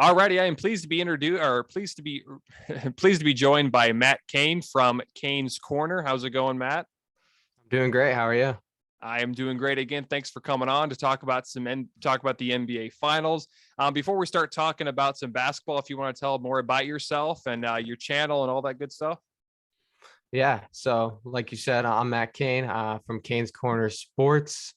Alrighty, I am pleased to be pleased to be joined by Matt Kane from Kane's Corner. How's it going, Matt? I'm doing great. How are you? I am doing great again. Thanks for coming on to talk about the NBA Finals. Before we start talking about some basketball, if you want to tell more about yourself and your channel and all that good stuff. Yeah. So, like you said, I'm Matt Kane from Kane's Corner Sports.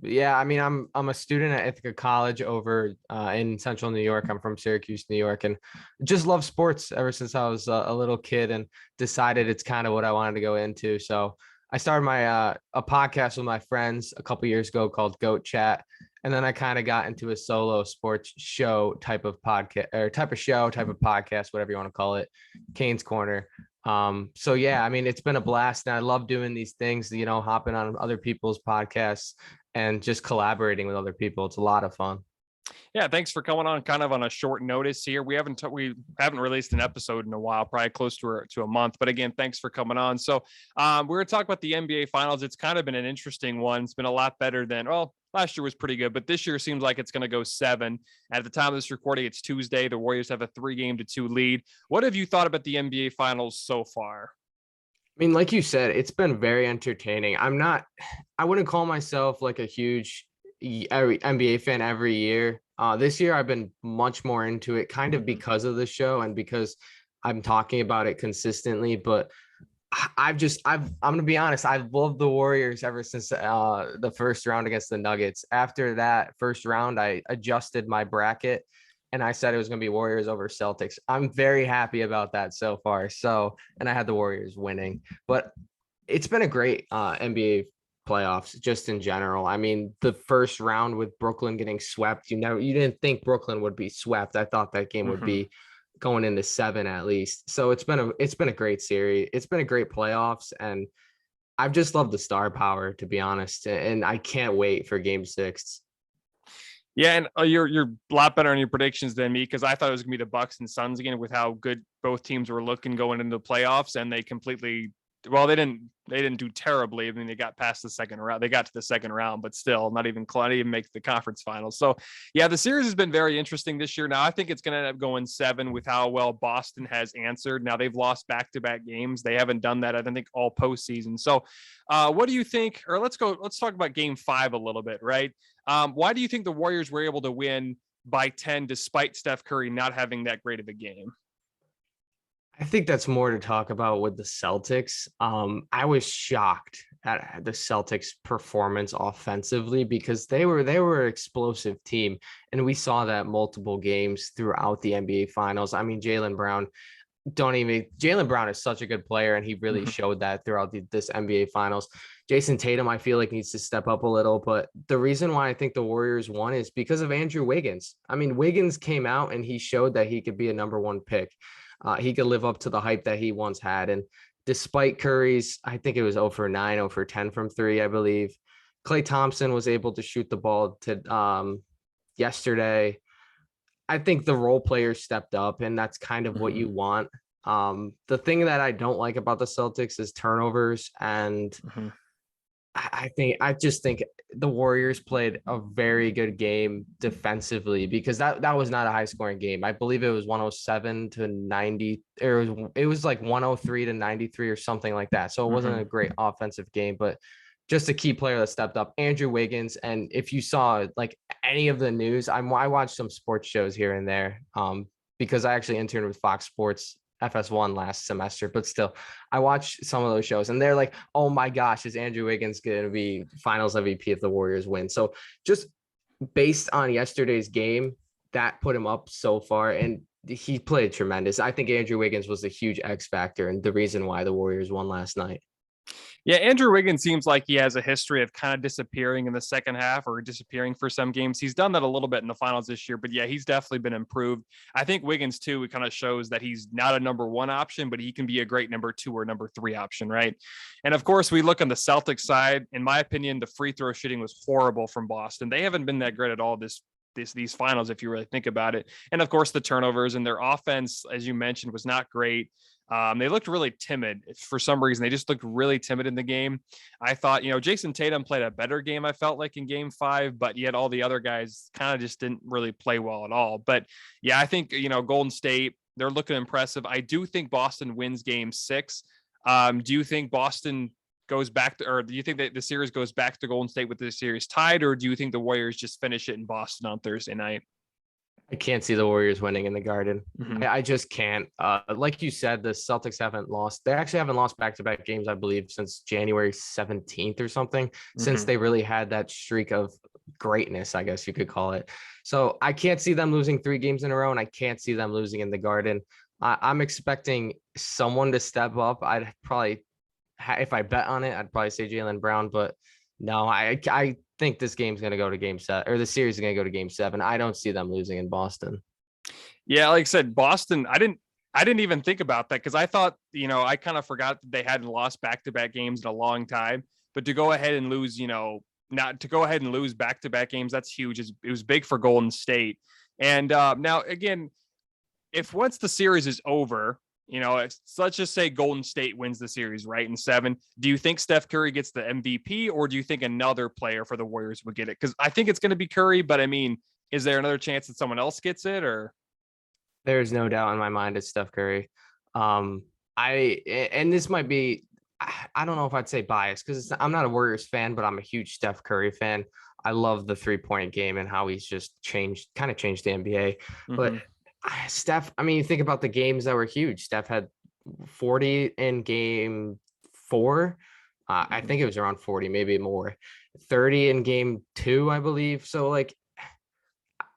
Yeah, I mean, I'm a student at Ithaca College over in Central New York. I'm from Syracuse, New York, and just love sports ever since I was a little kid, and decided it's kind of what I wanted to go into. So I started my a podcast with my friends a couple years ago called Goat Chat, and then I kind of got into a solo sports show type of podcast or type of podcast, whatever you want to call it, Kane's Corner. So yeah, I mean, it's been a blast, and I love doing these things, hopping on other people's podcasts and just collaborating with other people. It's a lot of fun. Yeah, thanks for coming on kind of on a short notice here. We haven't released an episode in a while, probably close to a month. But again, thanks for coming on. So we're going to talk about the NBA Finals. It's kind of been an interesting one. It's been a lot better than, well, last year was pretty good, but this year seems like it's going to go 7. At the time of this recording, it's Tuesday. The Warriors have a 3-2 lead. What have you thought about the NBA Finals so far? I mean, like you said, it's been very entertaining. I wouldn't call myself like a huge NBA fan every year. This year I've been much more into it kind of because of the show and because I'm talking about it consistently. But I'm going to be honest, I've loved the Warriors ever since the first round against the Nuggets. After that first round, I adjusted my bracket and I said it was going to be Warriors over Celtics. I'm very happy about that so far. And I had the Warriors winning, but it's been a great NBA playoffs just in general. I mean, the first round with Brooklyn getting swept, you didn't think Brooklyn would be swept. I thought that game would be going into 7 at least. So it's been a great series. It's been a great playoffs, and I've just loved the star power, to be honest. And I can't wait for game 6. Yeah, and you're a lot better on your predictions than me, because I thought it was gonna be the Bucks and Suns again with how good both teams were looking going into the playoffs, and they completely. Well, they didn't do terribly. I mean, they got past the second round. They got to the second round, but still not even make the conference finals. So yeah, the series has been very interesting this year. Now I think it's going to end up going 7 with how well Boston has answered. Now they've lost back-to-back games. They haven't done that, I don't think, all postseason. So what do you think, or let's talk about game 5 a little bit, right? Why do you think the Warriors were able to win by 10 despite Steph Curry not having that great of a game? I think that's more to talk about with the Celtics. I was shocked at the Celtics' performance offensively because they were an explosive team, and we saw that multiple games throughout the NBA Finals. I mean, Jaylen Brown is such a good player, and he really showed that throughout this NBA Finals. Jason Tatum, I feel like, needs to step up a little, but the reason why I think the Warriors won is because of Andrew Wiggins. I mean, Wiggins came out and he showed that he could be a number 1 pick. He could live up to the hype that he once had. And despite Curry's, I think it was 0 for 9, 0 for 10 from 3, I believe, Klay Thompson was able to shoot the ball to yesterday. I think the role players stepped up, and that's kind of what you want. The thing that I don't like about the Celtics is turnovers, and I just think the Warriors played a very good game defensively, because that was not a high scoring game. I believe it was 107 to 90, or it was like 103 to 93 or something like that. So it wasn't a great offensive game, but just a key player that stepped up, Andrew Wiggins. And if you saw like any of the news, I watched some sports shows here and there because I actually interned with Fox Sports FS1 last semester, but still I watched some of those shows and they're like, oh my gosh, is Andrew Wiggins going to be finals MVP if the Warriors win? So just based on yesterday's game, that put him up so far, and he played tremendous. I think Andrew Wiggins was a huge X factor and the reason why the Warriors won last night. Yeah, Andrew Wiggins seems like he has a history of kind of disappearing in the second half or disappearing for some games. He's done that a little bit in the finals this year, but yeah, he's definitely been improved. I think Wiggins too, it kind of shows that he's not a number 1 option, but he can be a great number 2 or number 3 option, right? And of course, we look on the Celtics side. In my opinion, the free throw shooting was horrible from Boston. They haven't been that great at all this these finals, if you really think about it. And of course, the turnovers and their offense, as you mentioned, was not great. They looked really timid for some reason. They just looked really timid in the game. I thought, Jason Tatum played a better game, I felt like, in game 5, but yet all the other guys kind of just didn't really play well at all. But yeah, I think, Golden State, they're looking impressive. I do think Boston wins game 6. Do you think Boston goes back to, or do you think that the series goes back to Golden State with the series tied, or do you think the Warriors just finish it in Boston on Thursday night? I can't see the Warriors winning in the Garden. Mhm. I just can't. Like you said, the Celtics haven't lost. They actually haven't lost back-to-back games, I believe, since January 17th or something, since Mhm. they really had that streak of greatness, I guess you could call it. So I can't see them losing 3 games in a row, and I can't see them losing in the Garden. I'm expecting someone to step up. I'd probably, if I bet on it, I'd probably say Jaylen Brown, but no, I think this game's going to go to game 7, or the series is going to go to game 7. I don't see them losing in Boston. Yeah, like I said, Boston, I didn't even think about that because I thought, I kind of forgot that they hadn't lost back-to-back games in a long time. But to go ahead and lose, not to go ahead and lose back-to-back games, that's huge. It was big for Golden State. And now again, if once the series is over, let's just say Golden State wins the series, right, in 7. Do you think Steph Curry gets the MVP, or do you think another player for the Warriors would get it? Because I think it's going to be Curry, but I mean, is there another chance that someone else gets it, or? There's no doubt in my mind it's Steph Curry. And this might be, I don't know if I'd say biased because I'm not a Warriors fan, but I'm a huge Steph Curry fan. I love the 3-point game and how he's just kind of changed the NBA. But Mhm. Steph, I mean, you think about the games that were huge. Steph had 40 in game 4. I think it was around 40, maybe more. 30 in game 2, I believe. So like,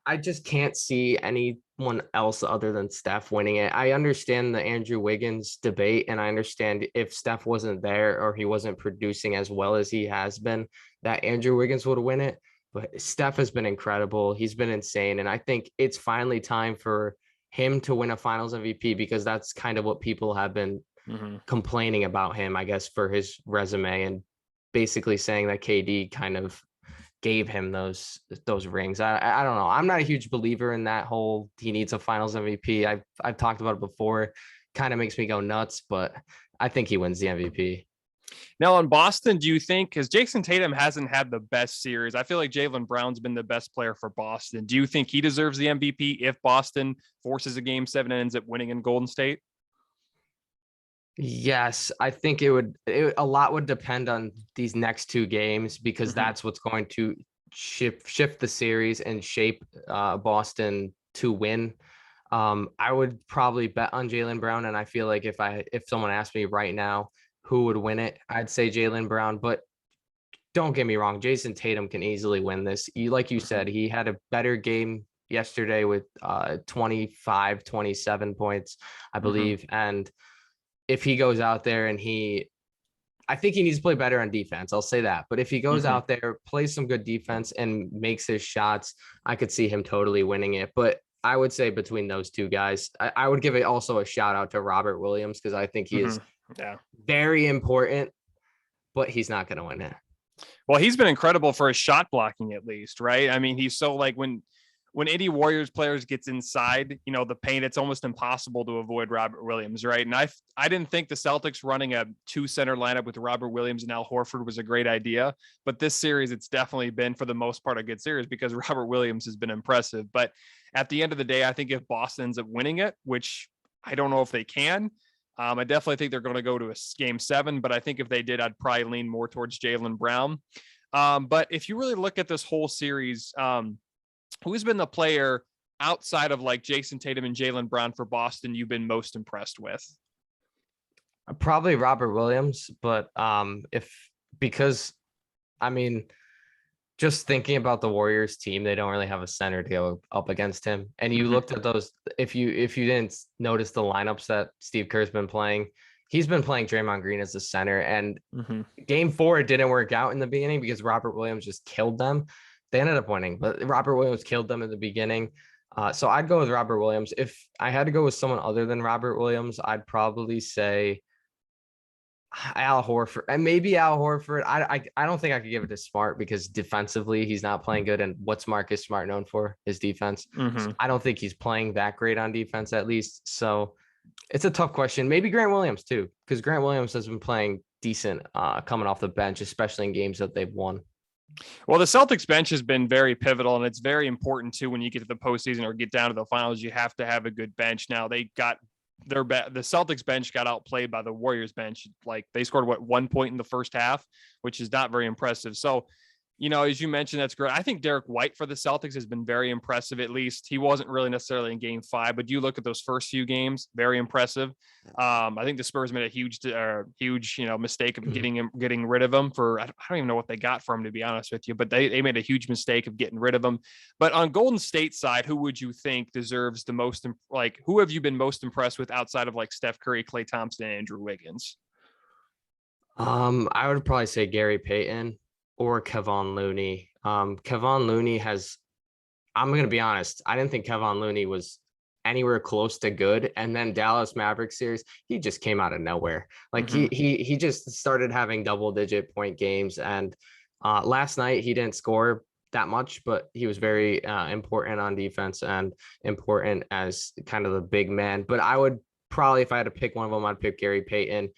I just can't see anyone else other than Steph winning it. I understand the Andrew Wiggins debate, and I understand if Steph wasn't there or he wasn't producing as well as he has been, that Andrew Wiggins would win it. But Steph has been incredible. He's been insane. And I think it's finally time for him to win a finals MVP because that's kind of what people have been Mhm. complaining about him, I guess, for his resume and basically saying that KD kind of gave him those rings. I don't know. I'm not a huge believer in that whole he needs a finals MVP. I've talked about it before. Kind of makes me go nuts, but I think he wins the MVP. Now in Boston, do you think, because Jason Tatum hasn't had the best series, I feel like Jaylen Brown's been the best player for Boston. Do you think he deserves the MVP if Boston forces a game 7 and ends up winning in Golden State? Yes, I think a lot would depend on these next 2 games because Mhm. that's what's going to shift the series and shape Boston to win. I would probably bet on Jaylen Brown, and I feel like if someone asked me right now who would win it, I'd say Jaylen Brown. But don't get me wrong, Jason Tatum can easily win this. Like you Mhm. said, he had a better game yesterday with 25, 27 points, I Mhm. believe. And if he goes out there and I think he needs to play better on defense. I'll say that. But if he goes Mhm. out there, plays some good defense and makes his shots, I could see him totally winning it. But I would say between those 2 guys, I would give it also a shout out to Robert Williams because I think he is Mhm. Yeah. very important, but he's not going to win it. Well, he's been incredible for his shot blocking, at least, right? I mean, he's so like when any Warriors players gets inside, the paint, it's almost impossible to avoid Robert Williams, right? And I didn't think the Celtics running a 2 center lineup with Robert Williams and Al Horford was a great idea, but this series it's definitely been for the most part a good series because Robert Williams has been impressive. But at the end of the day, I think if Boston ends up winning it, which I don't know if they can, I definitely think they're going to go to a game 7, but I think if they did, I'd probably lean more towards Jaylen Brown. But if you really look at this whole series, who's been the player outside of like Jason Tatum and Jaylen Brown for Boston you've been most impressed with? Probably Robert Williams, but if because I mean, just thinking about the Warriors team, they don't really have a center to go up against him. And you Mhm. looked at those, if you didn't notice the lineups that Steve Kerr's been playing, he's been playing Draymond Green as the center. And Mhm. game 4, it didn't work out in the beginning because Robert Williams just killed them. They ended up winning, but Robert Williams killed them in the beginning. So I'd go with Robert Williams. If I had to go with someone other than Robert Williams, I'd probably say Al Horford, and maybe Al Horford. I don't think I could give it to Smart because defensively he's not playing good. And what's Marcus Smart known for? His defense. So Mm-hmm. I don't think he's playing that great on defense, at least. So it's a tough question. Maybe Grant Williams too, because Grant Williams has been playing decent coming off the bench, especially in games that they've won. Well, the Celtics bench has been very pivotal, and it's very important too when you get to the postseason or get down to the finals. You have to have a good bench. Now they got the Celtics bench got outplayed by the Warriors bench. Like they scored 1 point in the first half, which is not very impressive. So, as you mentioned, that's great. I think Derek White for the Celtics has been very impressive. At least he wasn't really necessarily in Game 5, but you look at those first few games, very impressive. I think the Spurs made a huge, mistake of getting rid of him for. I don't even know what they got for him, to be honest with you, but they made a huge mistake of getting rid of him. But on Golden State side, who would you think deserves the most? Like, who have you been most impressed with outside of like Steph Curry, Klay Thompson, and Andrew Wiggins? I would probably say Gary Payton or Kevon Looney. Kevon Looney has, I'm going to be honest, I didn't think Kevon Looney was anywhere close to good. And then Dallas Mavericks series, he just came out of nowhere. Like Mhm. he just started having double-digit point games. And last night he didn't score that much, but he was very important on defense and important as kind of the big man. But I would probably, if I had to pick one of them, I'd pick Gary Payton.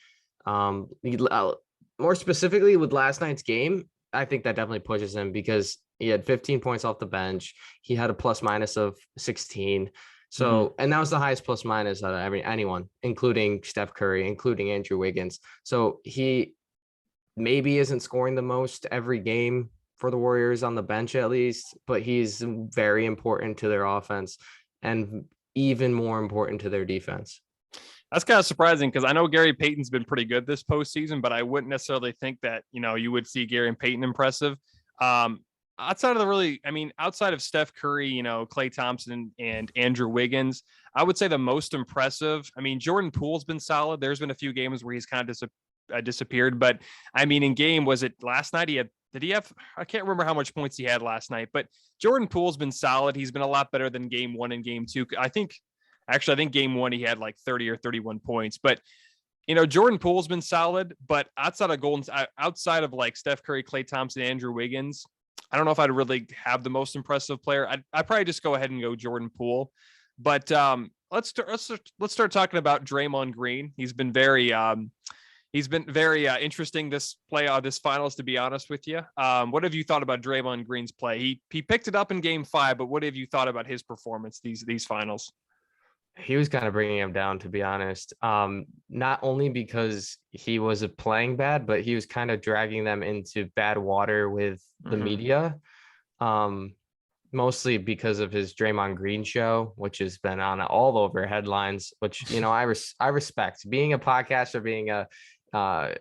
More specifically with last night's game, I think that definitely pushes him because he had 15 points off the bench. He had a plus minus of 16. So, and that was the highest plus minus out of anyone, including Steph Curry, including Andrew Wiggins. So he maybe isn't scoring the most every game for the Warriors on the bench, at least, but he's very important to their offense and even more important to their defense. That's kind of surprising because I know Gary Payton's been pretty good this postseason, but I wouldn't necessarily think that, you would see Gary and Payton impressive. Um, outside of Steph Curry, Klay Thompson and Andrew Wiggins, I would say the most impressive. I mean, Jordan Poole's been solid. There's been a few games where he's kind of disappeared, but I mean, in game, was it last night? I can't remember how much points he had last night, but Jordan Poole's been solid. He's been a lot better than game 1 and game 2. I think game 1, he had like 30 or 31 points, but Jordan Poole's been solid, but outside of like Steph Curry, Klay Thompson, Andrew Wiggins, I don't know if I'd really have the most impressive player. I'd probably just go ahead and go Jordan Poole, but let's start talking about Draymond Green. He's been very interesting this finals, to be honest with you. What have you thought about Draymond Green's play? He picked it up in game 5, but what have you thought about his performance these finals? He was kind of bringing him down, to be honest. Not only because he was playing bad, but he was kind of dragging them into bad water with the media. Mostly because of his Draymond Green show, which has been on all over headlines, which, I respect. Being a podcaster, being a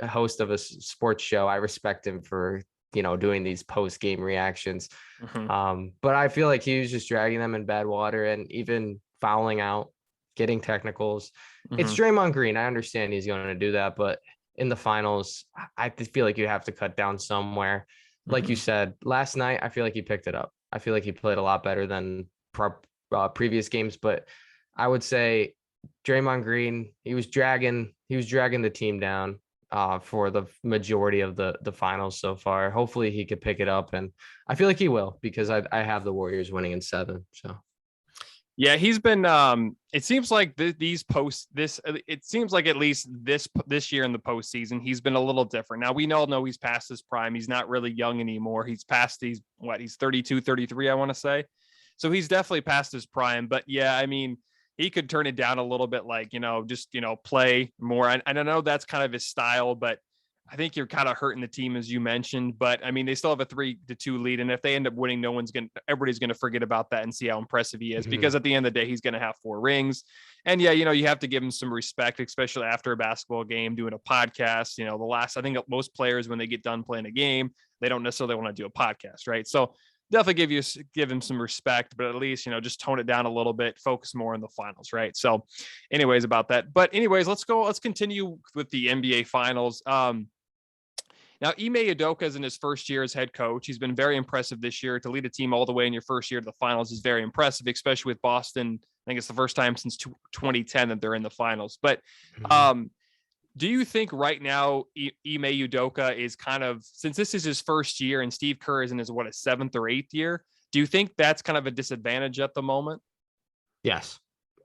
host of a sports show, I respect him for, doing these post-game reactions. But I feel like he was just dragging them in bad water and even fouling out, getting technicals. It's Draymond Green. I understand he's going to do that, but in the finals, I feel like you have to cut down somewhere. Like you said, last night, I feel like he picked it up. I feel like he played a lot better than previous games, but I would say Draymond Green, he was dragging the team down for the majority of the finals so far. Hopefully he could pick it up, and I feel like he will because I have the Warriors winning in 7. So. Yeah, he's been. It seems like it seems like at least this year in the postseason, he's been a little different. Now we all know he's past his prime. He's not really young anymore. He's 32, 33, I want to say. So he's definitely past his prime. But yeah, I mean, he could turn it down a little bit, like just play more. And I know that's kind of his style, but I think you're kind of hurting the team, as you mentioned, but I mean, they still have a 3-2 lead. And if they end up winning, everybody's going to forget about that and see how impressive he is, because at the end of the day, he's going to have 4 rings. And yeah, you have to give him some respect, especially after a basketball game, doing a podcast. I think most players, when they get done playing a game, they don't necessarily want to do a podcast. Right. So definitely give him some respect, but at least, just tone it down a little bit, focus more on the finals. Right. So anyways, about that, but anyways, let's continue with the NBA finals. Now, Ime Udoka is in his first year as head coach. He's been very impressive this year. To lead a team all the way in your first year to the finals is very impressive, especially with Boston. I think it's the first time since 2010 that they're in the finals. But Do you think right now Ime Udoka is kind of, since this is his first year and Steve Kerr is in his his 7th or 8th year, do you think that's kind of a disadvantage at the moment? Yes.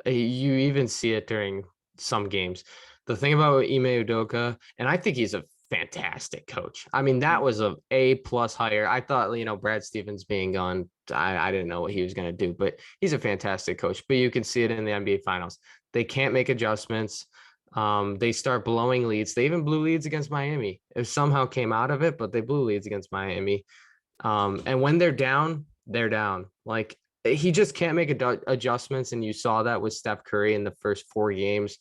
You even see it during some games. The thing about Ime Udoka, and I think he's a fantastic coach. I mean, that was A+ hire. I thought, Brad Stevens being gone, I didn't know what he was going to do, but he's a fantastic coach. But you can see it in the NBA Finals. They can't make adjustments. They start blowing leads. They even blew leads against Miami. It somehow came out of it, but they blew leads against Miami. And when they're down, they're down. Like, he just can't make adjustments, and you saw that with Steph Curry in the first 4 games.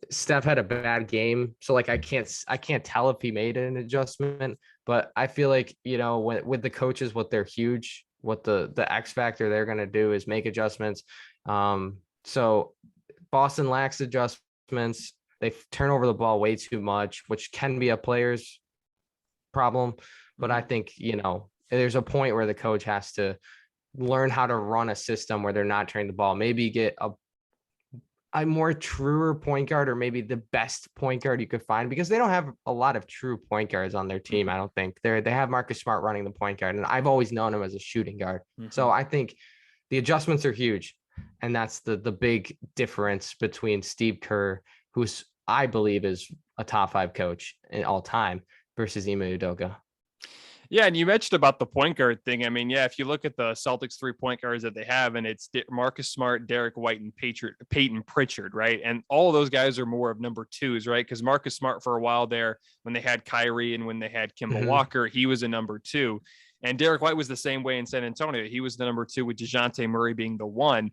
Steph had a bad game, so like I can't tell if he made an adjustment, but I feel like with the coaches, what they're huge, what the X factor they're gonna do is make adjustments. So Boston lacks adjustments. They turn over the ball way too much, which can be a player's problem. But I think there's a point where the coach has to learn how to run a system where they're not turning the ball. Maybe get a more truer point guard, or maybe the best point guard you could find, because they don't have a lot of true point guards on their team. I don't think they have Marcus Smart running the point guard, and I've always known him as a shooting guard. So I think the adjustments are huge, and that's the big difference between Steve Kerr, who's I believe is a top 5 coach in all time, versus Ime Udoka. Yeah, and you mentioned about the point guard thing. I mean, yeah, if you look at the Celtics 3 point guards that they have, and it's Marcus Smart, Derek White, and Peyton Pritchard, right? And all of those guys are more of number 2s, right? Because Marcus Smart, for a while there, when they had Kyrie and when they had Kemba Walker, he was a number 2. And Derek White was the same way in San Antonio. He was the number 2, with DeJounte Murray being the 1.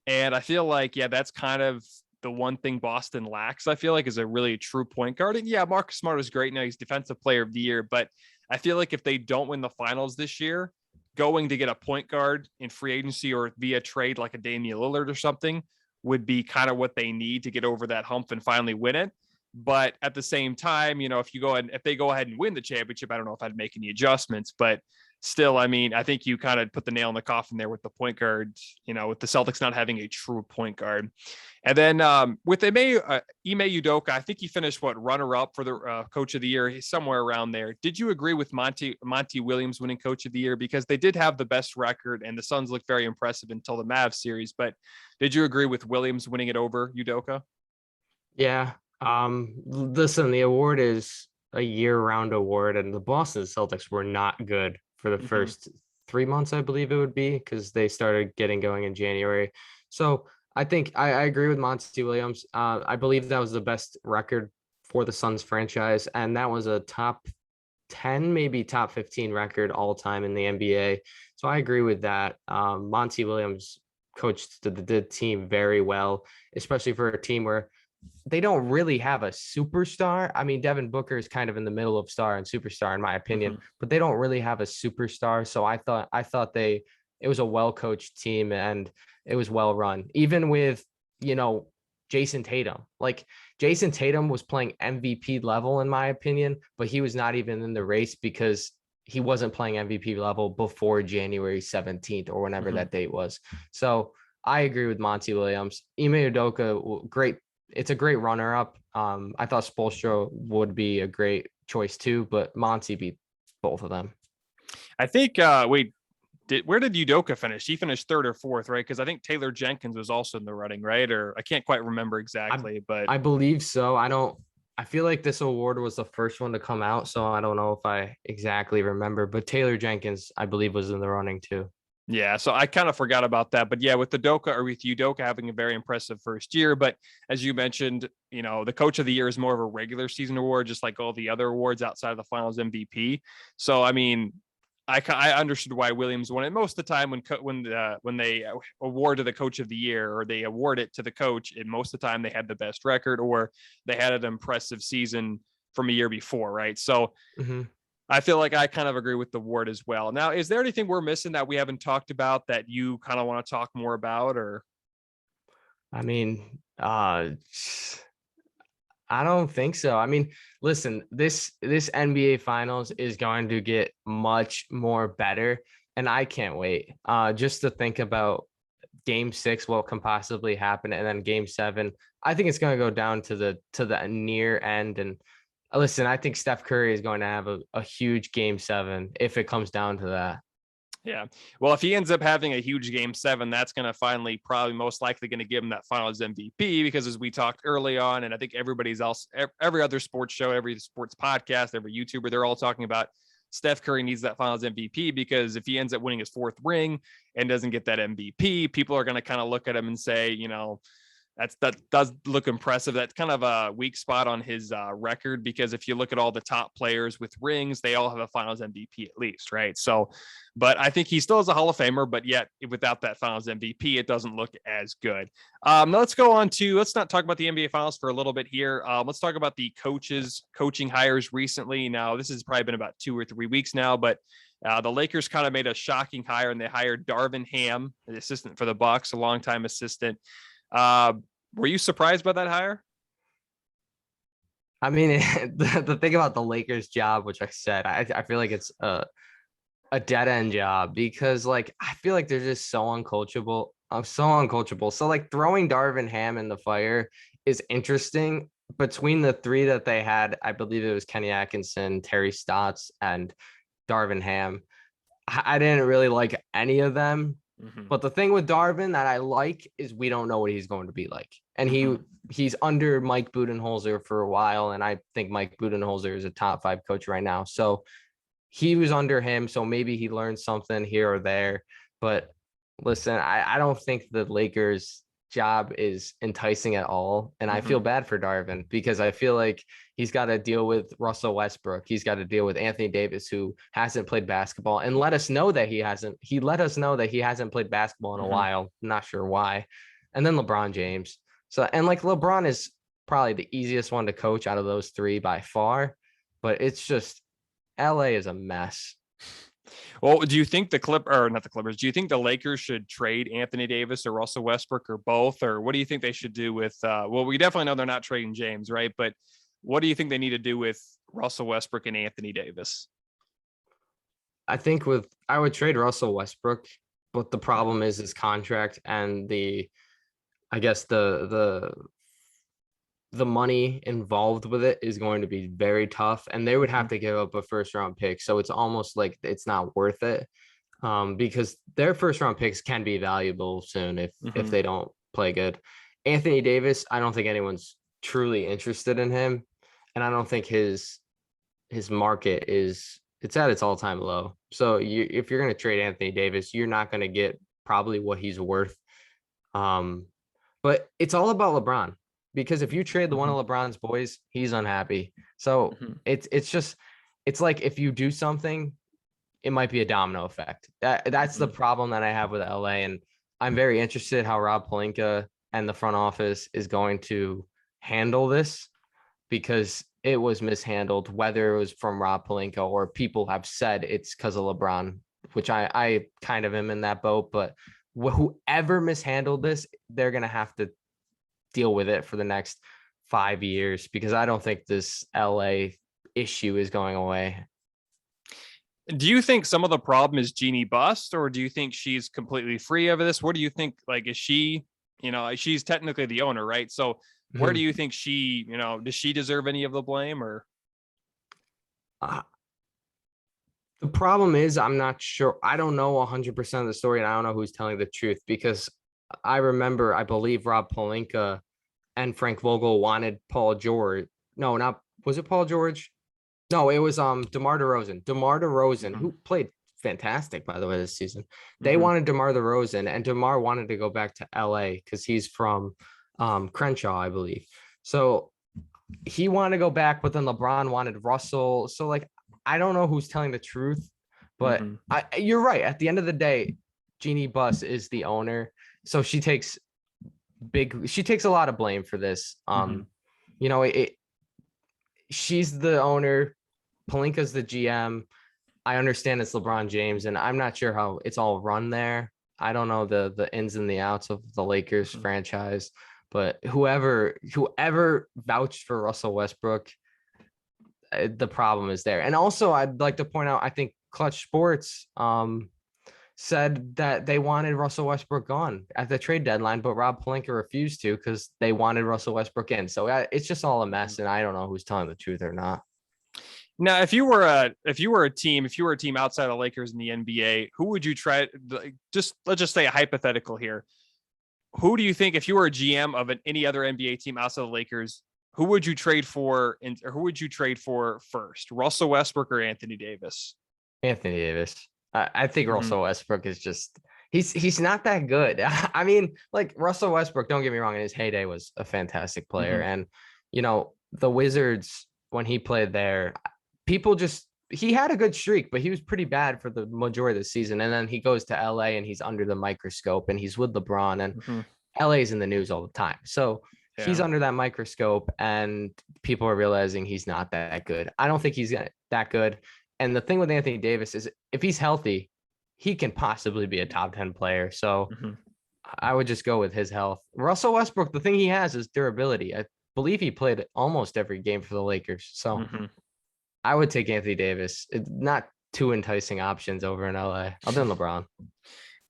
And I feel like, yeah, that's kind of the one thing Boston lacks, I feel like, is a really true point guard. And yeah, Marcus Smart is great now. He's Defensive Player of the Year, but I feel like if they don't win the finals this year, going to get a point guard in free agency or via trade like a Damian Lillard or something would be kind of what they need to get over that hump and finally win it. But at the same time, if they go ahead and win the championship, I don't know if I'd make any adjustments, but still, I mean, I think you kind of put the nail in the coffin there with the point guard, with the Celtics not having a true point guard. And then with Ime Udoka, I think he finished runner-up for the Coach of the Year. He's somewhere around there. Did you agree with Monty Williams winning Coach of the Year? Because they did have the best record, and the Suns looked very impressive until the Mavs series. But did you agree with Williams winning it over Udoka? Yeah. Listen, the award is a year-round award, and the Boston Celtics were not good for the first 3 months, I believe it would be, because they started getting going in January. So I think I agree with Monty Williams. I believe that was the best record for the Suns franchise, and that was a top 10, maybe top 15 record all time in the NBA. So I agree with that. Monty Williams coached the team very well, especially for a team where they don't really have a superstar. I mean, Devin Booker is kind of in the middle of star and superstar, in my opinion, but they don't really have a superstar. So I thought it was a well-coached team, and it was well run. Even with, Jason Tatum. Like, Jason Tatum was playing MVP level, in my opinion, but he was not even in the race because he wasn't playing MVP level before January 17th or whenever that date was. So I agree with Monty Williams. Ime Udoka, great. It's a great runner-up. I thought Spoelstra would be a great choice too, but Monty beat both of them. I think. Where did Udoka finish? He finished 3rd or 4th, right? Because I think Taylor Jenkins was also in the running, right? Or I can't quite remember exactly, but I believe so. I feel like this award was the first one to come out, so I don't know if I exactly remember. But Taylor Jenkins, I believe, was in the running too. Yeah, so I kind of forgot about that. But yeah, with Udoka having a very impressive first year. But as you mentioned, the Coach of the Year is more of a regular season award, just like all the other awards outside of the Finals MVP. So I mean, I understood why Williams won it. Most of the time when they award to the Coach of the Year, or they award it to the coach, and most of the time they had the best record, or they had an impressive season from a year before, right? So I feel like I kind of agree with the award as well. Now, is there anything we're missing that we haven't talked about that you kind of want to talk more about? Or I mean, I don't think so. I mean, listen, this NBA Finals is going to get much more better, and I can't wait. Just to think about game 6, what can possibly happen. And then game 7, I think it's going to go down to the near end. And listen, I think Steph Curry is going to have a huge game 7 if it comes down to that. Yeah. Well, if he ends up having a huge game 7, that's going to finally probably most likely going to give him that finals MVP, because as we talked early on, and I think everybody's else, every other sports show, every sports podcast, every YouTuber, they're all talking about Steph Curry needs that finals MVP, because if he ends up winning his 4th ring and doesn't get that MVP, people are going to kind of look at him and say, you know, that does look impressive. That's kind of a weak spot on his record, because if you look at all the top players with rings, they all have a finals MVP at least, right? So, but I think he still is a Hall of Famer, but yet without that finals MVP, it doesn't look as good. Now let's not talk about the NBA finals for a little bit here. Let's talk about the coaching hires recently. Now, this has probably been about 2 or 3 weeks now, but the Lakers kind of made a shocking hire, and they hired Darvin Ham, the assistant for the Bucks, a longtime assistant. Were you surprised by that hire? I mean, the thing about the Lakers job, which I said, I feel like it's a dead end job, because like I feel like they're just so uncoachable. I'm so uncoachable. So like throwing Darvin Ham in the fire is interesting. Between the 3 that they had, I believe it was Kenny Atkinson, Terry Stotts, and Darvin Ham. I didn't really like any of them. Mm-hmm. But the thing with Darvin that I like is we don't know what he's going to be like. And he's under Mike Budenholzer for a while. And I think Mike Budenholzer is a top 5 coach right now. So he was under him. So maybe he learned something here or there. But listen, I don't think the Lakers job is enticing at all. And I feel bad for Darvin, because I feel like he's got to deal with Russell Westbrook. He's got to deal with Anthony Davis, who hasn't played basketball, and let us know that he let us know that he hasn't played basketball in a while. Not sure why. And then LeBron James. So, and like LeBron is probably the easiest one to coach out of those 3 by far, but it's just LA is a mess. Well, do you think do you think the Lakers should trade Anthony Davis or Russell Westbrook or both? Or what do you think they should do with, well, we definitely know they're not trading James, right? But what do you think they need to do with Russell Westbrook and Anthony Davis? I think I would trade Russell Westbrook, but the problem is his contract and I guess the money involved with it is going to be very tough, and they would have to give up a 1st round pick. So it's almost like it's not worth it, because their 1st round picks can be valuable soon if they don't play good. Anthony Davis, I don't think anyone's truly interested in him, and I don't think his market it's at its all-time low. So if you're going to trade Anthony Davis, you're not going to get probably what he's worth. But it's all about LeBron. Because if you trade one of LeBron's boys, he's unhappy. So it's like if you do something, it might be a domino effect. That's the problem that I have with LA. And I'm very interested how Rob Pelinka and the front office is going to handle this, because it was mishandled, whether it was from Rob Pelinka or people have said it's because of LeBron, which I kind of am in that boat. But whoever mishandled this, they're going to have to deal with it for the next 5 years, because I don't think this LA issue is going away. Do you think some of the problem is Jeannie Bust, or do you think she's completely free of this? What do you think? Like, is she, she's technically the owner, right? So where do you think she, does she deserve any of the blame, or? The problem is, I'm not sure. I don't know 100% of the story, and I don't know who's telling the truth, because I believe Rob Pelinka and Frank Vogel wanted Paul George. No, was it Paul George? No, it was DeMar DeRozan. DeMar DeRozan, who played fantastic, by the way, this season. They wanted DeMar DeRozan, and DeMar wanted to go back to LA because he's from Crenshaw, I believe. So he wanted to go back, but then LeBron wanted Russell. So like, I don't know who's telling the truth, but you're right. At the end of the day, Jeannie Buss is the owner. So she takes a lot of blame for this. She's the owner. Pelinka's the GM. I understand it's LeBron James, and I'm not sure how it's all run there. I don't know the ins and the outs of the Lakers franchise, but whoever vouched for Russell Westbrook, the problem is there. And also, I'd like to point out, I think Clutch Sports, said that they wanted Russell Westbrook gone at the trade deadline, but Rob Pelinka refused to because they wanted Russell Westbrook in. So it's just all a mess, and I don't know who's telling the truth or not. Now, if you were a team outside of Lakers in the NBA, who would you try? Let's just say a hypothetical here. Who do you think, if you were a GM of any other NBA team outside of the Lakers, who would you trade for, or who would you trade for first, Russell Westbrook or Anthony Davis? Anthony Davis. I think Mm-hmm. Russell Westbrook is just he's not that good. I mean, like Russell Westbrook, don't get me wrong, in his heyday was a fantastic player. Mm-hmm. And the Wizards, when he played there, he had a good streak, but he was pretty bad for the majority of the season. And then he goes to LA and he's under the microscope and he's with LeBron, and Mm-hmm. LA is in the news all the time. So he's under that microscope and people are realizing he's not that good. I don't think he's that good. And the thing with Anthony Davis is if he's healthy, he can possibly be a top 10 player. So Mm-hmm. I would just go with his health. Russell Westbrook, the thing he has is durability. I believe he played almost every game for the Lakers. So Mm-hmm. I would take Anthony Davis. It's not two enticing options over in LA, other than LeBron.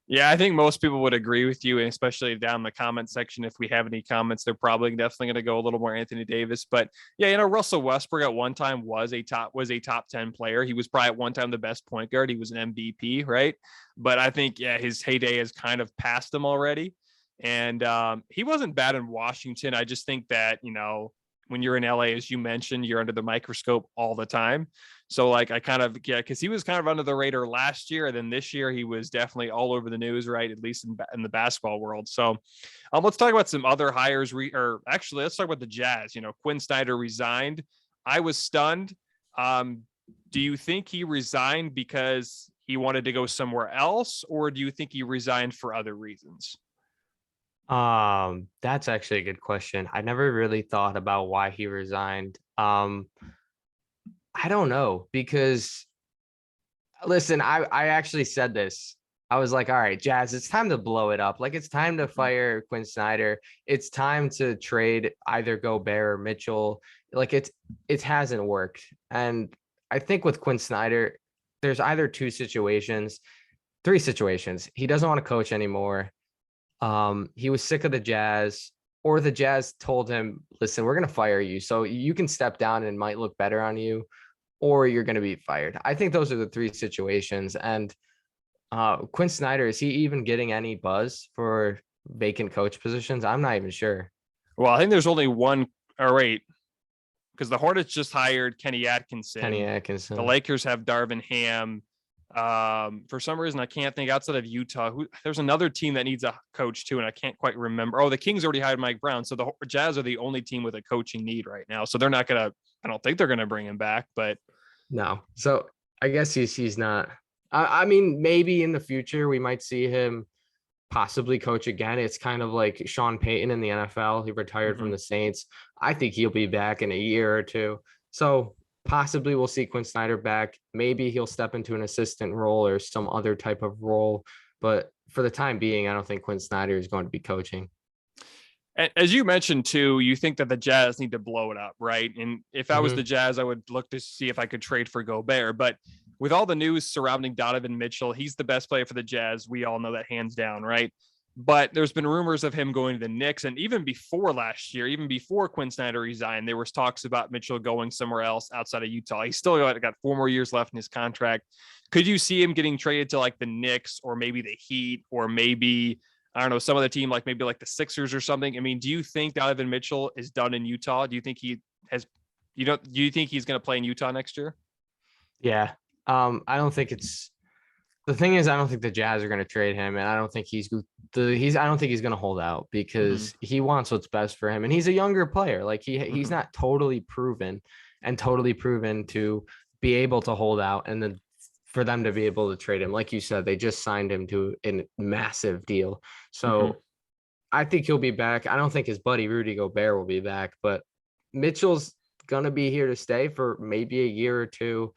Yeah, I think most people would agree with you, and especially down in the comment section. If we have any comments, they're probably definitely going to go a little more Anthony Davis. But yeah, Russell Westbrook at one time was a top 10 player. He was probably at one time the best point guard. He was an MVP, right? But I think his heyday has kind of passed him already. And he wasn't bad in Washington. I just think that when you're in LA, as you mentioned, you're under the microscope all the time. So like because he was kind of under the radar last year, and then this year he was definitely all over the news, right? At least in the basketball world. So let's talk about some other hires. Actually, let's talk about the Jazz. Quinn Snyder resigned. I was stunned. Do you think he resigned because he wanted to go somewhere else, or do you think he resigned for other reasons? That's actually a good question. I never really thought about why he resigned. I don't know, because listen, I actually said this. I was like, all right, Jazz, it's time to blow it up. Like, it's time to fire Quinn Snyder. It's time to trade either Gobert or Mitchell. Like, it hasn't worked. And I think with Quinn Snyder, there's either three situations. He doesn't want to coach anymore. He was sick of the Jazz, or the Jazz told him, listen, we're going to fire you, so you can step down and it might look better on you, or you're going to be fired. I think those are the three situations. And Quinn Snyder, is he even getting any buzz for vacant coach positions? I'm not even sure. Well, I think there's only one, or wait, because the Hornets just hired Kenny Atkinson. The Lakers have Darvin Ham. For some reason, I can't think outside of Utah. There's another team that needs a coach too, and I can't quite remember. Oh, the Kings already hired Mike Brown. So the Jazz are the only team with a coaching need right now. So they're not going to, I don't think they're going to bring him back, but no. So I guess he's not. I mean, maybe in the future we might see him possibly coach again. It's kind of like Sean Payton in the NFL. He retired from the Saints. I think he'll be back in a year or two. So possibly we'll see Quinn Snyder back. Maybe he'll step into an assistant role or some other type of role. But for the time being, I don't think Quinn Snyder is going to be coaching. As you mentioned too, you think that the Jazz need to blow it up, right? And if I was the Jazz, I would look to see if I could trade for Gobert. But with all the news surrounding Donovan Mitchell, he's the best player for the Jazz. We all know that hands down, right? But there's been rumors of him going to the Knicks. And even before last year, even before Quinn Snyder resigned, there was talks about Mitchell going somewhere else outside of Utah. He's still got 4 more years left in his contract. Could you see him getting traded to like the Knicks or maybe the Heat or maybe, I don't know, some other team, like maybe like the Sixers or something? I mean, do you think Donovan Mitchell is done in Utah? Do you think do you think he's going to play in Utah next year? Yeah. I don't think the thing is, I don't think the Jazz are going to trade him, and I don't think he's I don't think he's going to hold out because he wants what's best for him, and he's a younger player. Like he's not totally proven to be able to hold out, and then for them to be able to trade him, like you said, they just signed him to a massive deal. So I think he'll be back. I don't think his buddy Rudy Gobert will be back, but Mitchell's going to be here to stay for maybe a year or two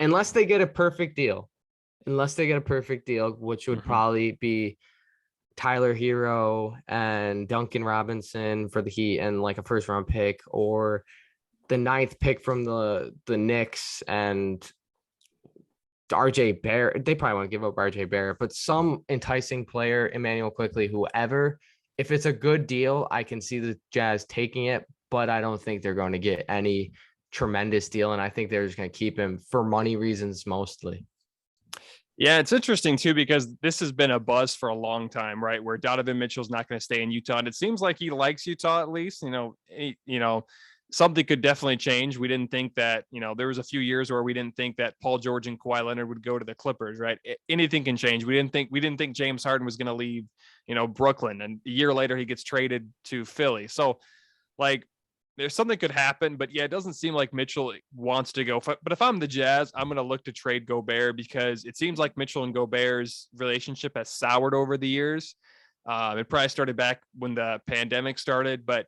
unless they get a perfect deal. Which would probably be Tyler Hero and Duncan Robinson for the Heat and like a first round pick, or the 9th pick from the Knicks and RJ Barrett. They probably won't give up RJ Barrett, but some enticing player, Emmanuel Quickly, whoever. If it's a good deal, I can see the Jazz taking it, but I don't think they're going to get any tremendous deal. And I think they're just going to keep him for money reasons mostly. Yeah, it's interesting too, because this has been a buzz for a long time, right? Where Donovan Mitchell's not going to stay in Utah. And it seems like he likes Utah at least. Something could definitely change. We didn't think that, there was a few years where we didn't think that Paul George and Kawhi Leonard would go to the Clippers, right? Anything can change. We didn't think James Harden was going to leave, Brooklyn. And a year later he gets traded to Philly. So like, there's something could happen, but yeah, it doesn't seem like Mitchell wants to go. But if I'm the Jazz, I'm going to look to trade Gobert, because it seems like Mitchell and Gobert's relationship has soured over the years. It probably started back when the pandemic started, but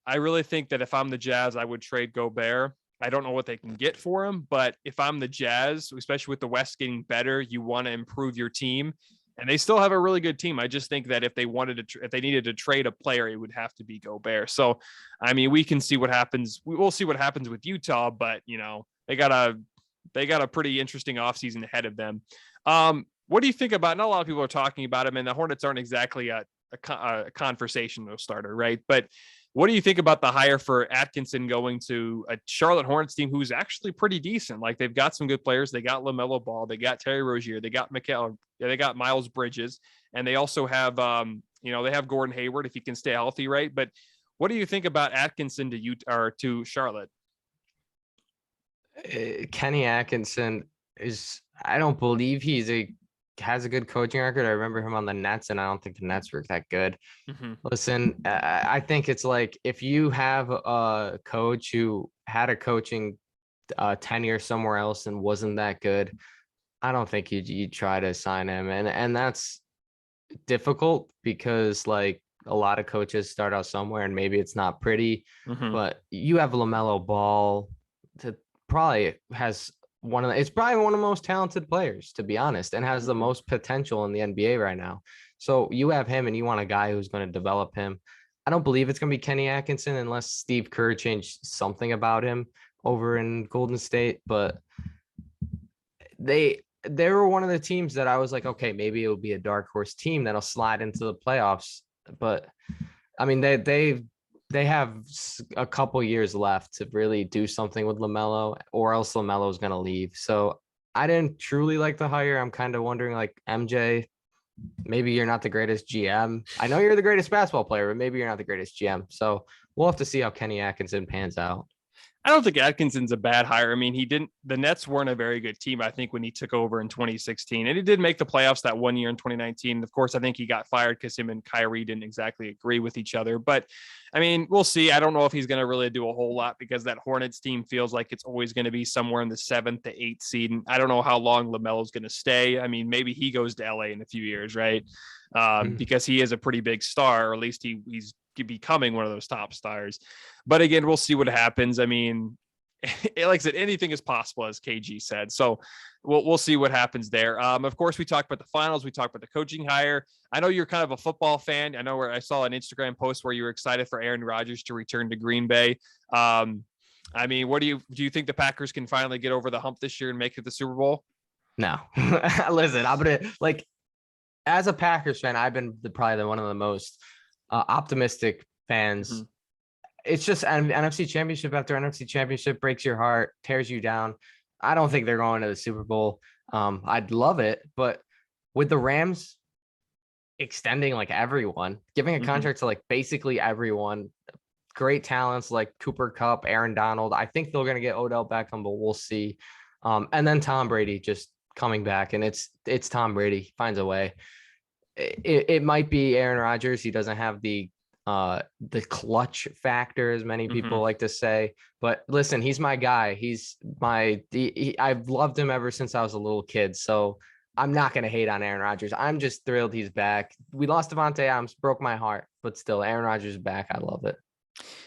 I really think that if I'm the Jazz, I would trade Gobert. I don't know what they can get for him, but if I'm the Jazz, especially with the West getting better, you want to improve your team. And they still have a really good team. I just think that if they needed to trade a player, it would have to be Gobert. So, I mean, we can see what happens. We'll see what happens with Utah, but they got a pretty interesting offseason ahead of them. What do you think about? Not a lot of people are talking about him, and the Hornets aren't exactly a conversational starter, right? But what do you think about the hire for Atkinson going to a Charlotte Hornets team who's actually pretty decent? Like, they've got some good players. They got LaMelo Ball. They got Terry Rozier. They got they got Miles Bridges. And they also have, they have Gordon Hayward if he can stay healthy, right? But what do you think about Atkinson to Utah or to Charlotte? Kenny Atkinson I don't believe has a good coaching record. I remember him on the Nets, and I don't think the Nets were that good. Mm-hmm. Listen, I think it's like, if you have a coach who had a coaching tenure somewhere else and wasn't that good, I don't think you try to sign him. And that's difficult, because like a lot of coaches start out somewhere and maybe it's not pretty, Mm-hmm. but you have LaMelo Ball that probably has it's probably one of the most talented players, to be honest, and has the most potential in the NBA right now. So you have him and you want a guy who's going to develop him. I don't believe it's going to be Kenny Atkinson unless Steve Kerr changed something about him over in Golden State, but they were one of the teams that I was like, okay, maybe it'll be a dark horse team that'll slide into the playoffs. But I mean, they have a couple years left to really do something with LaMelo, or else LaMelo is going to leave. So I didn't truly like the hire. I'm kind of wondering, like, MJ, maybe you're not the greatest GM. I know you're the greatest basketball player, but maybe you're not the greatest GM. So we'll have to see how Kenny Atkinson pans out. I don't think Atkinson's a bad hire. I mean, the Nets weren't a very good team, I think, when he took over in 2016, and he did make the playoffs that one year in 2019. Of course, I think he got fired because him and Kyrie didn't exactly agree with each other, but I mean, we'll see. I don't know if he's going to really do a whole lot, because that Hornets team feels like it's always going to be somewhere in the 7th to 8th seed. And I don't know how long LaMelo's going to stay. I mean, maybe he goes to LA in a few years, right? Because he is a pretty big star, or at least he's becoming one of those top stars. But again, we'll see what happens. I mean, like I said, anything is possible, as KG said. So we'll see what happens there. Of course, we talked about the finals. We talked about the coaching hire. I know you're kind of a football fan. I know I saw an Instagram post where you were excited for Aaron Rodgers to return to Green Bay. I mean, do you think the Packers can finally get over the hump this year and make it the Super Bowl? No. Listen, I'm going to, like, as a Packers fan, I've been probably one of the most optimistic fans. Mm-hmm. It's just an NFC championship after NFC championship breaks your heart, tears you down. I don't think they're going to the Super Bowl. I'd love it, but with the Rams extending like everyone, giving a contract to like basically everyone, great talents like Cooper Kupp, Aaron Donald. I think they're going to get Odell Beckham, but we'll see. And then Tom Brady just coming back, and it's Tom Brady. He finds a way. It might be Aaron Rodgers. He doesn't have the clutch factor, as many people like to say, but listen, he's my guy. I've loved him ever since I was a little kid. So I'm not going to hate on Aaron Rodgers. I'm just thrilled he's back. We lost Devontae Adams, broke my heart, but still Aaron Rodgers is back. I love it.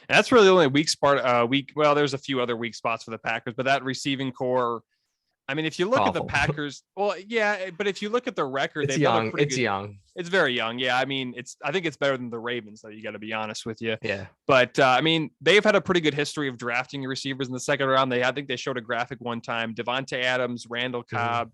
And that's really the only weak spot. Well, there's a few other weak spots for the Packers, but that receiving core, I mean, if you look at the Awful. Packers, well, yeah, but if you look at the record, It's they've done a young. pretty It's good. young. It's very young. Yeah, I mean, I think it's better than the Ravens, though. You got to be honest with you. Yeah. But I mean, they've had a pretty good history of drafting receivers in the second round. I think they showed a graphic one time. Devontae Adams, Randall Cobb,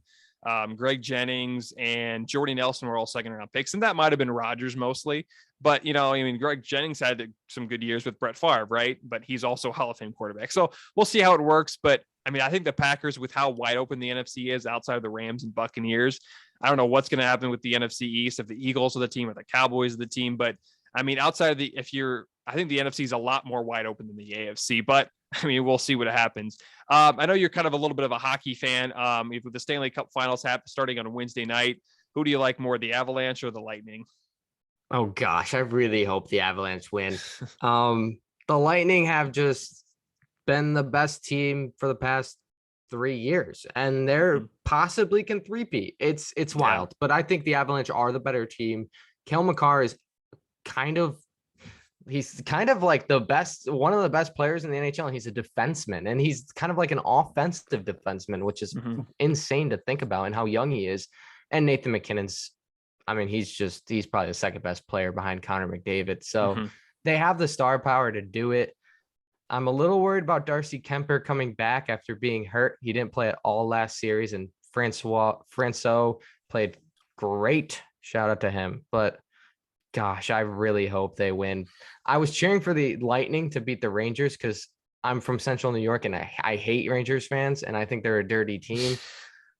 Greg Jennings, and Jordy Nelson were all second round picks, and that might have been Rodgers mostly. But I mean, Greg Jennings had some good years with Brett Favre, right? But he's also a Hall of Fame quarterback. So we'll see how it works. But I mean, I think the Packers, with how wide open the NFC is outside of the Rams and Buccaneers, I don't know what's going to happen with the NFC East, if the Eagles are the team or the Cowboys are the team. But I mean, outside of I think the NFC is a lot more wide open than the AFC. But I mean, we'll see what happens. I know you're kind of a little bit of a hockey fan. With the Stanley Cup Finals starting on a Wednesday night, who do you like more, the Avalanche or the Lightning? Oh gosh, I really hope the Avalanche win. The Lightning have just been the best team for the past 3 years, and they're possibly can three-peat. It's wild, but I think the Avalanche are the better team. Cale Makar is he's kind of like one of the best players in the NHL, and he's a defenseman, and he's kind of like an offensive defenseman, which is insane to think about, and how young he is. And Nathan McKinnon's, I mean, he's probably the second best player behind Connor McDavid. So they have the star power to do it. I'm a little worried about Darcy Kemper coming back after being hurt. He didn't play at all last series, and Francois played great. Shout out to him. But gosh, I really hope they win. I was cheering for the Lightning to beat the Rangers because I'm from Central New York, and I hate Rangers fans, and I think they're a dirty team.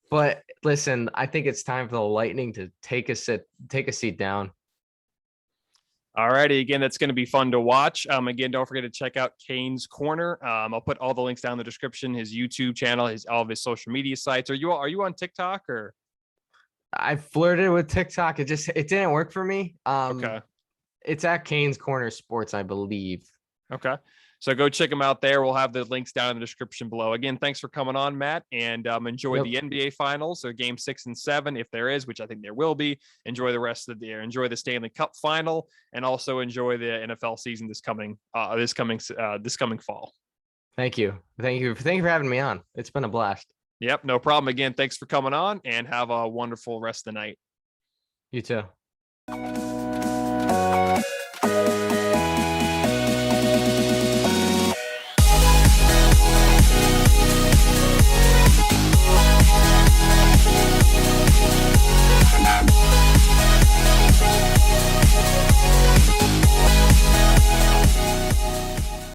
But listen, I think it's time for the Lightning to take a seat down. All righty. Again, that's going to be fun to watch. Again, don't forget to check out Kane's Corner. I'll put all the links down in the description, his YouTube channel, all of his social media sites. Are you on TikTok or? I flirted with TikTok. It didn't work for me. Okay. It's at Kane's Corner Sports, I believe. Okay. So go check them out there. We'll have the links down in the description below. Again, thanks for coming on, Matt, and enjoy the NBA Finals. So game 6 and 7, if there is, which I think there will be. Enjoy the rest of the year. Enjoy the Stanley Cup Final, and also enjoy the NFL season this coming fall. Thank you for having me on. It's been a blast. Yep, no problem. Again, thanks for coming on, and have a wonderful rest of the night. You too.